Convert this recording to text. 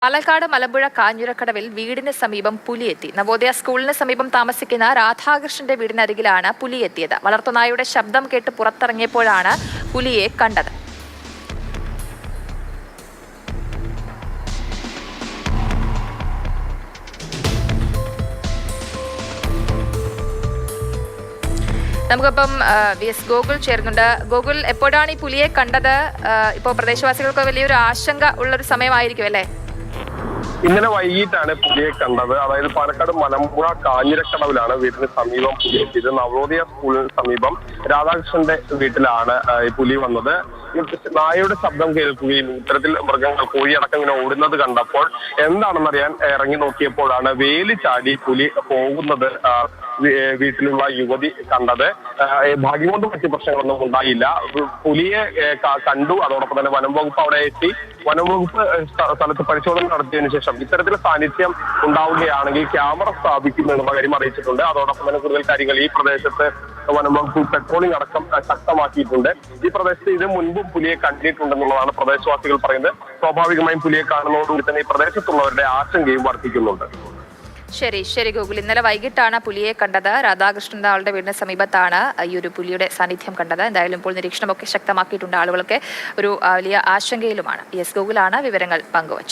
പാലക്കാട് മലമ്പുഴ കാഞ്ഞിരക്കടവിൽ വീടിന് സമീപം പുലിയെത്തി. നവോദയ സ്കൂളിന് സമീപം താമസിക്കുന്ന രാധാകൃഷ്ണന്റെ വീടിനരികിലാണ് പുലിയെത്തിയത്. വളർത്തുനായുടെ ശബ്ദം കേട്ട് പുറത്തിറങ്ങിയപ്പോഴാണ് പുലിയെ കണ്ടത്. നമുക്കിപ്പം വി.എസ്. ഗോകുൽ ചേർന്നുണ്ട്. ഗോകുൽ, എപ്പോഴാണ് ഈ പുലിയെ കണ്ടത്? ഇപ്പോൾ പ്രദേശവാസികൾക്ക് വലിയൊരു ആശങ്ക ഉള്ളൊരു സമയമായിരിക്കും അല്ലേ? ഇന്നലെ വൈകിട്ടാണ് പുലിയെ കണ്ടത്. അതായത് പാലക്കാട് മലമ്പുഴ കാഞ്ഞിരക്കടവിലാണ് വീടിന് സമീപം പുലി എത്തിയത്. നവോദയ സ്കൂളിന് സമീപം രാധാകൃഷ്ണന്റെ വീട്ടിലാണ് ഈ പുലി വന്നത്. നായയുടെ ശബ്ദം കേൾക്കുകയും ഇത്തരത്തിൽ മൃഗങ്ങൾ കോഴിയടക്കം ഇങ്ങനെ ഓടുന്നത് കണ്ടപ്പോൾ എന്താണെന്നറിയാൻ ഇറങ്ങി നോക്കിയപ്പോഴാണ് വേലി ചാടി പുലി പോകുന്നത് വീട്ടിലുള്ള യുവതി കണ്ടത്. ഭാഗ്യം കൊണ്ട് മറ്റു പ്രശ്നങ്ങളൊന്നും ഉണ്ടായില്ല. പുലിയെ കണ്ടു. അതോടൊപ്പം തന്നെ വനം വകുപ്പ് അവിടെ എത്തി. വനം വകുപ്പ് സ്ഥലത്ത് പരിശോധന നടത്തിയതിനു ശേഷം ഇത്തരത്തിൽ സാന്നിധ്യം ഉണ്ടാവുകയാണെങ്കിൽ ക്യാമറ സ്ഥാപിക്കും എന്നുള്ള കാര്യം അറിയിച്ചിട്ടുണ്ട്. അതോടൊപ്പം തന്നെ കൂടുതൽ കാര്യങ്ങൾ ഈ പ്രദേശത്ത് വനം വകുപ്പ് പെട്രോളിംഗ് അടക്കം ശക്തമാക്കിയിട്ടുണ്ട്. ഈ പ്രദേശത്ത് ഇത് മുൻപും പുലിയെ കണ്ടിട്ടുണ്ടെന്നുള്ളതാണ് പ്രദേശവാസികൾ പറയുന്നത്. സ്വാഭാവികമായും പുലിയെ കാണുന്നതോടുകൂടി തന്നെ ഈ പ്രദേശത്തുള്ളവരുടെ ആശങ്കയും വർദ്ധിക്കുന്നുണ്ട്. ശരി ഗോകുൽ, ഇന്നലെ വൈകിട്ടാണ് പുലിയെ കണ്ടത്. രാധാകൃഷ്ണന്റെ ആളുടെ വീടിന് സമീപത്താണ് ഈ ഒരു പുലിയുടെ സാന്നിധ്യം കണ്ടത്. എന്തായാലും ഇപ്പോൾ നിരീക്ഷണമൊക്കെ ശക്തമാക്കിയിട്ടുണ്ട്. ആളുകളൊക്കെ ഒരു വലിയ ആശങ്കയിലുമാണ്. എസ്. ഗോകുലാണ് വിവരങ്ങൾ പങ്കുവച്ചത്.